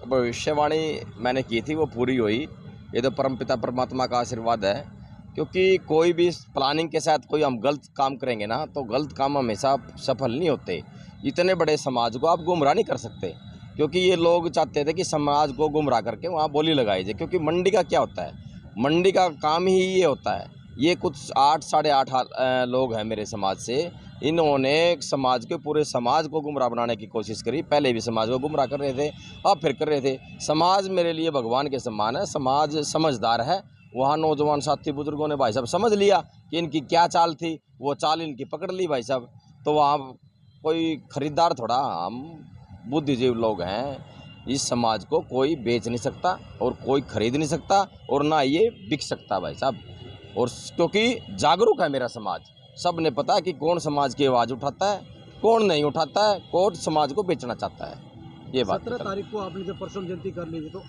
भविष्यवाणी मैंने की थी वो पूरी हुई। ये तो परमपिता परमात्मा का आशीर्वाद है, क्योंकि कोई भी प्लानिंग के साथ कोई हम गलत काम करेंगे ना, तो गलत काम हमेशा सफल नहीं होते। इतने बड़े समाज को आप गुमराह नहीं कर सकते, क्योंकि ये लोग चाहते थे कि समाज को गुमराह करके वहाँ बोली लगाई जाए। क्योंकि मंडी का क्या होता है, मंडी का काम ही ये होता है। ये कुछ 8 साढ़े 8 लोग हैं मेरे समाज से, इन्होंने समाज के पूरे समाज को गुमराह बनाने की कोशिश करी। पहले भी समाज को गुमराह कर रहे थे, अब फिर कर रहे थे। समाज मेरे लिए भगवान के समान है, समाज समझदार है। वहाँ नौजवान साथी बुजुर्गों ने भाई साहब समझ लिया कि इनकी क्या चाल थी, वो चाल इनकी पकड़ ली भाई साहब। तो वहाँ कोई खरीदार थोड़ा, हम बुद्धिजीवी लोग हैं। इस समाज को कोई बेच नहीं सकता और कोई खरीद नहीं सकता और ना ये बिक सकता भाई साहब। और क्योंकि जागरूक है मेरा समाज, सब ने पता है कि कौन समाज की आवाज़ उठाता है, कौन नहीं उठाता है, कौन समाज को बेचना चाहता है। ये बात 17 तारीख को आपने जब परसों जयंती कर ली थी, तो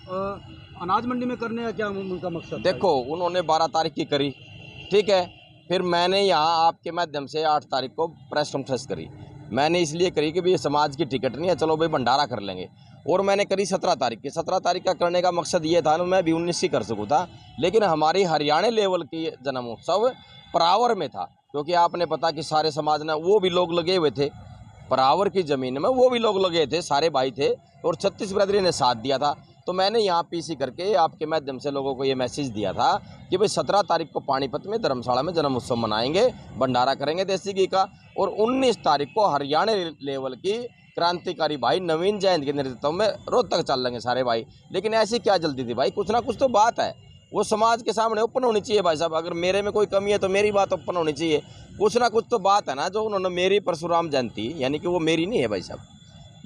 अनाज मंडी में करने का क्या उनका मकसद था? देखो, उन्होंने 12 तारीख की करी, ठीक है। फिर मैंने यहाँ आपके माध्यम से 8 तारीख को प्रेस कॉन्फ्रेंस करी। मैंने इसलिए करी कि भाई समाज की टिकट नहीं है, चलो भाई भंडारा कर लेंगे। और मैंने करी 17 तारीख की। 17 तारीख का करने का मकसद ये था ना, मैं भी 19 की कर सकूँ था, लेकिन हमारी हरियाणा लेवल की जन्मोत्सव परावर में था। क्योंकि आपने पता कि सारे समाज ने, वो भी लोग लगे हुए थे परावर की ज़मीन में, वो भी लोग लगे थे, सारे भाई थे, और 36 ब्रदरी ने साथ दिया था। तो मैंने यहाँ पीसी करके आपके माध्यम से लोगों को ये मैसेज दिया था कि भाई 17 तारीख को पानीपत में धर्मशाला में जन्म उत्सव मनाएंगे, भंडारा करेंगे देसी घी का। और 19 तारीख को हरियाणा लेवल की क्रांतिकारी भाई नवीन जैन के नेतृत्व में रोहतक चल लेंगे सारे भाई। लेकिन ऐसी क्या जल्दी थी भाई, कुछ ना कुछ तो बात है, वो समाज के सामने ओपन होनी चाहिए भाई साहब। अगर मेरे में कोई कमी है तो मेरी बात ओपन होनी चाहिए। कुछ ना कुछ तो बात है ना, जो उन्होंने मेरी परशुराम जयंती, यानी कि वो मेरी नहीं है भाई साहब,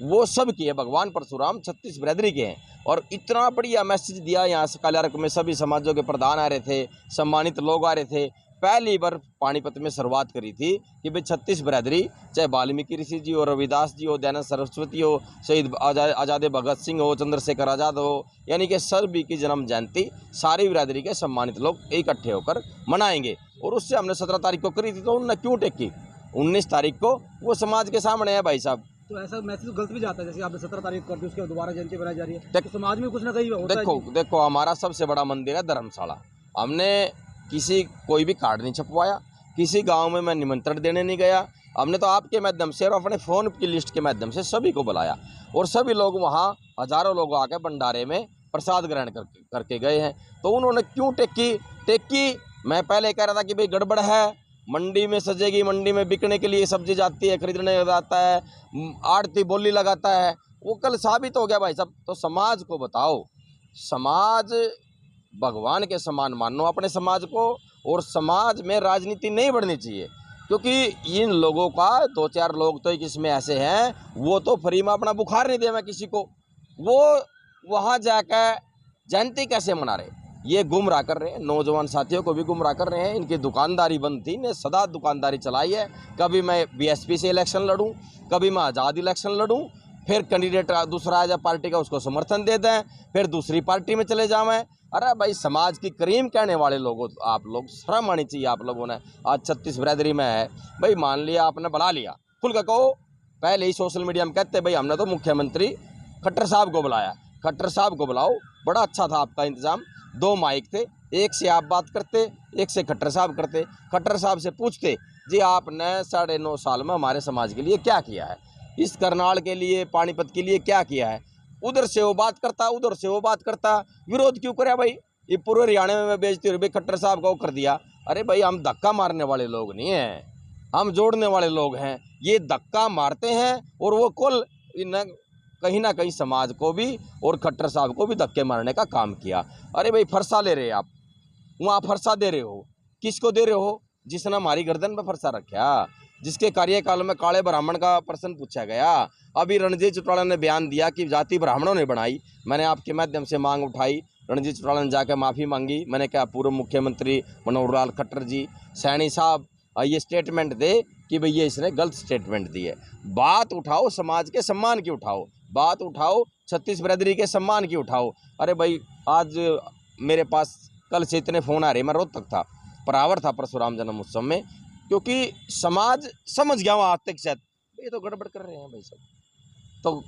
वो सब की है। भगवान परशुराम 36 ब्रदरी के हैं। और इतना बढ़िया मैसेज दिया। यहाँ से कल्याण में सभी समाजों के प्रधान आ रहे थे, सम्मानित लोग आ रहे थे। पहली बार पानीपत में शुरुआत करी थी कि भाई 36 ब्रदरी, चाहे वाल्मीकि ऋषि जी हो, रविदास जी हो, दयानंद सरस्वती हो, शहीद आज़ाद भगत सिंह हो, चंद्रशेखर आज़ाद हो, यानी कि सभी की जन्म जयंती सारी ब्रदरी के सम्मानित लोग इकट्ठे होकर मनाएंगे। और उससे हमने 17 तारीख को करी थी, तो उन्होंने क्यों टेकी 19 तारीख को? वो समाज के सामने है भाई साहब। तो ऐसा मैसेज गलत भी जाता है, जैसे आपने 17 तारीख कर दी, उसके बाद दोबारा जयंती बनाई जा रही है, तो समाज में कुछ ना कहीं होता है। देखो, हमारा सबसे बड़ा मंदिर है धर्मशाला। हमने कोई भी कार्ड नहीं छपवाया, किसी गांव में मैं निमंत्रण देने नहीं गया। हमने तो आपके माध्यम से और अपने फ़ोन की लिस्ट के माध्यम से सभी को बुलाया, और सभी लोग वहाँ हजारों लोग आके भंडारे में प्रसाद ग्रहण करके गए हैं। तो उन्होंने क्यों टेकी? मैं पहले कह रहा था कि भाई गड़बड़ है, मंडी में सजेगी, मंडी में बिकने के लिए सब्जी जाती है, खरीदने जाता है, आड़ती बोली लगाता है, वो कल साबित हो गया भाई साहब। तो समाज को बताओ, समाज भगवान के समान मानो अपने समाज को, और समाज में राजनीति नहीं बढ़नी चाहिए। क्योंकि इन लोगों का 2-4 लोग तो इसमें ऐसे हैं, वो तो फ्री में अपना बुखार नहीं दे मैं किसी को, वो वहाँ जाकर जयंती कैसे मना रहे? ये गुमराह कर रहे हैं, नौजवान साथियों को भी गुमराह कर रहे हैं। इनकी दुकानदारी बंद थी, इन्हें सदा दुकानदारी चलाई है। कभी मैं बीएसपी से इलेक्शन लड़ूं, कभी मैं आज़ाद इलेक्शन लड़ूं, फिर कैंडिडेट दूसरा आ जाए पार्टी का, उसको समर्थन दे दें, फिर दूसरी पार्टी में चले जाएं। अरे भाई, समाज की करीम कहने वाले लोगों, आप लोग शर्म आनी चाहिए आप लोगों ने। आज 36 ब्रदरी में है भाई, मान लिया आपने बुला लिया, खुल कर कहो। पहले ही सोशल मीडिया में कहते भाई हमने तो मुख्यमंत्री खट्टर साहब को बुलाया। खट्टर साहब को बुलाओ, बड़ा अच्छा था आपका इंतज़ाम। 2 माइक थे, एक से आप बात करते, एक से खट्टर साहब करते। खट्टर साहब से पूछते, जी आपने 9.5 साल में हमारे समाज के लिए क्या किया है, इस करनाल के लिए, पानीपत के लिए क्या किया है? उधर से वो बात करता, उधर से वो बात करता। विरोध क्यों करे भाई? ये पूरे हरियाणा में बेचते हुए भाई खट्टर साहब का वो कर दिया। अरे भाई, हम धक्का मारने वाले लोग नहीं हैं, हम जोड़ने वाले लोग हैं। ये धक्का मारते हैं, और वो कुल कहीं ना कहीं समाज को भी और खट्टर साहब को भी धक्के मारने का काम किया। अरे भाई, फरसा ले रहे हैं आप, वहाँ फरसा दे रहे हो, किसको दे रहे हो? जिसने हमारी गर्दन पर फरसा रखा, जिसके कार्यकाल में काले ब्राह्मण का प्रश्न पूछा गया। अभी रणजीत चौटाला ने बयान दिया कि जाति ब्राह्मणों ने बनाई। मैंने आपके माध्यम से मांग उठाई, रणजीत चौटाला ने जाकर माफ़ी मांगी। मैंने कहा पूर्व मुख्यमंत्री मनोहर लाल खट्टर जी, सैनी साहब, ये स्टेटमेंट दे कि भाई ये इसने गलत स्टेटमेंट दी है। बात उठाओ, समाज के सम्मान की उठाओ, बात उठाओ, 36 ब्रदरी के सम्मान की उठाओ। अरे भाई, आज मेरे पास कल से इतने फ़ोन आ रहे, मैं रोहतक था, परावर था परशुराम जन्म उत्सव में, क्योंकि समाज समझ गया वहाँ आज तक शायद ये तो गड़बड़ कर रहे हैं भाई साहब। तो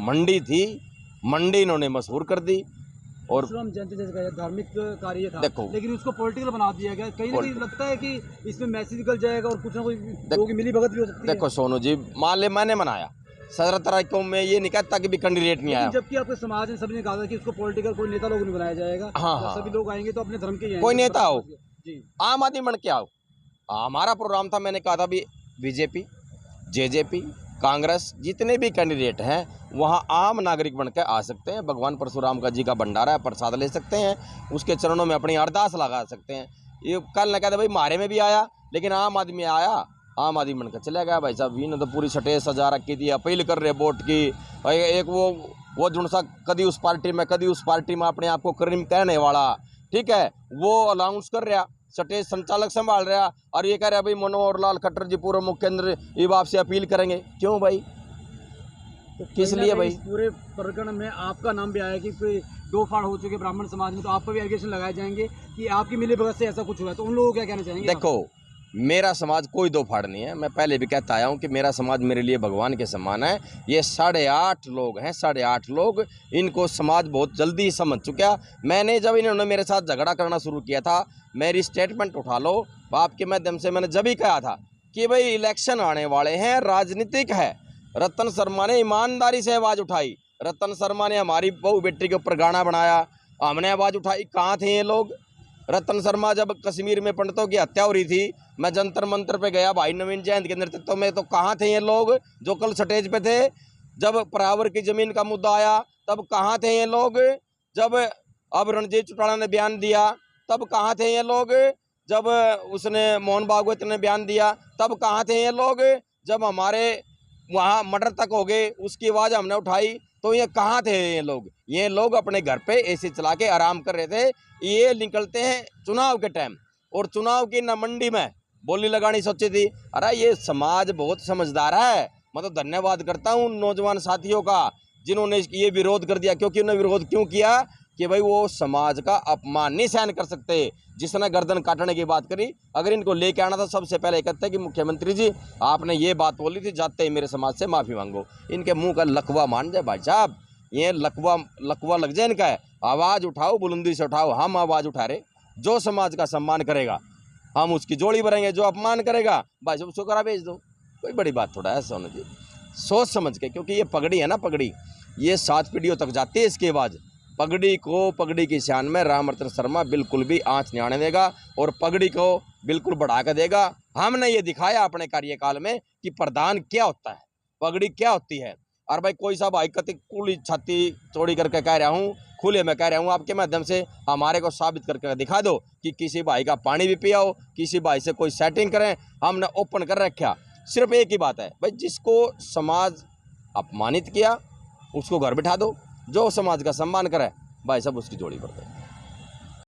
मंडी थी, मंडी इन्होंने मशहूर कर दी। और मुस्लिम जयंती जैसे कहा, धार्मिक कार्य था, देखो, लेकिन उसको पॉलिटिकल बना दिया गया। कहीं ना कहीं लगता है कि इसमें मैसेज निकल जाएगा और कुछ ना कुछ लोगों की मिली भगत भी हो सकती है। देखो सोनू जी, मान ले मैंने मनाया 17 तारीख को, मैं ये नहीं कहता कि भी कैंडिडेट नहीं आया। जबकि आपके समाज में सभी ने कहा था कि उसको पॉलिटिकल कोई नेता लोग नहीं बनाया जाएगा। हाँ, सभी लोग आएंगे तो अपने धर्म के ही आएंगे। कोई नेता हो, जी, आम आदमी बन के आओ। हमारा प्रोग्राम था, मैंने कहा था भी बीजेपी, जेजेपी, कांग्रेस, जितने भी कैंडिडेट हैं वहाँ आम नागरिक बन के आ सकते हैं। भगवान परशुराम का जी का भंडारा है, प्रसाद ले सकते हैं, उसके चरणों में अपनी अरदास लगा सकते हैं। ये कल न कहते भाई मारे में भी आया, लेकिन आम आदमी आया, आम आदमी बनकर चला गया। भाई साहब इन्होंने तो पूरी सटेज सजा रखी थी, अपील कर रहे वोट की। एक वो जुड़सा कदी उस पार्टी में, कदी उस पार्टी में, अपने आप को करीम कहने वाला, ठीक है, वो अनाउंस कर रहा, सटेज संचालक संभाल रहा, और ये कह रहा भाई मनोहर लाल खट्टर जी पूर्व मुख्यमंत्री ये आपसे अपील करेंगे। क्यों भाई, तो किस लिए भाई? पूरे प्रकरण में आपका नाम भी आया कि कोई दो फाड़ हो चुके ब्राह्मण समाज में, तो आप पर भी एलिगेशन लगाए जाएंगे कि आपकी मिली भगत से ऐसा कुछ हुआ है, तो उन लोगों को क्या कहना चाहेंगे? देखो, मेरा समाज कोई दो फाड़ नहीं है। मैं पहले भी कहता आया हूँ कि मेरा समाज मेरे लिए भगवान के समान है। ये 8.5 लोग हैं, 8.5 लोग, इनको समाज बहुत जल्दी ही समझ चुका। मैंने जब इन्होंने मेरे साथ झगड़ा करना शुरू किया था, मेरी स्टेटमेंट उठा लो, आपके माध्यम से मैंने जब ही कहा था कि भाई इलेक्शन आने वाले हैं, राजनीतिक है। रतन शर्मा ने ईमानदारी से आवाज़ उठाई, रतन शर्मा ने हमारी बहू बेटी के ऊपर गाना बनाया, हमने आवाज़ उठाई। कहाँ थे ये लोग? रतन शर्मा जब कश्मीर में पंडितों की हत्या हो रही थी, मैं जंतर मंतर पे गया भाई नवीन जयंत के नेतृत्व में, तो कहाँ थे ये लोग जो कल स्टेज पे थे? जब परावर की जमीन का मुद्दा आया तब कहाँ थे ये लोग? जब अब रणजीत चौटाला ने बयान दिया तब कहाँ थे ये लोग? जब उसने मोहन भागवत ने बयान दिया तब कहाँ थे ये लोग? जब हमारे वहाँ मर्डर तक हो गए उसकी आवाज़ हमने उठाई तो ये कहाँ थे ये लोग? ये लोग अपने घर पे एसी चला के आराम कर रहे थे। ये निकलते हैं चुनाव के टाइम, और चुनाव की न मंडी में बोली लगानी सोची थी। अरे ये समाज बहुत समझदार है। मैं तो धन्यवाद करता हूँ नौजवान साथियों का जिन्होंने ये विरोध कर दिया। क्योंकि उन्होंने विरोध क्यों किया कि भाई वो समाज का अपमान नहीं सहन कर सकते। जिसने गर्दन काटने की बात करी, अगर इनको लेके आना था सबसे पहले कहते हैं कि मुख्यमंत्री जी आपने ये बात बोली थी, जाते ही मेरे समाज से माफ़ी मांगो। इनके मुंह का लकवा मान जाए भाई साहब, ये लकवा लग जाए इनका। आवाज़ उठाओ, बुलंदी से उठाओ। हम आवाज़ उठा रहे, जो समाज का सम्मान करेगा हम उसकी जोड़ी भरेंगे, जो अपमान करेगा भाई साहब उसको करा भेज दो। कोई बड़ी बात थोड़ा है सोनू जी, सोच समझ के। क्योंकि ये पगड़ी है ना, पगड़ी ये 7 पीढ़ियों तक जाती है इसकी आवाज़। पगड़ी को, पगड़ी की शान में रामरतन शर्मा बिल्कुल भी आँच नहीं आने देगा और पगड़ी को बिल्कुल बढ़ा कर देगा। हमने ये दिखाया अपने कार्यकाल में कि प्रधान क्या होता है, पगड़ी क्या होती है। और भाई कोई सा भाई कति कुली छाती चौड़ी करके कह रहा हूँ, खुले में कह रहा हूँ आपके माध्यम से, हमारे को साबित करके दिखा दो कि किसी भाई का पानी भी पिया हो, किसी भाई से कोई सेटिंग करें। हमने ओपन कर रखा। सिर्फ एक ही बात है भाई, जिसको समाज अपमानित किया उसको घर बिठा दो, जो समाज का सम्मान करे भाई साहब उसकी जोड़ी पर दो।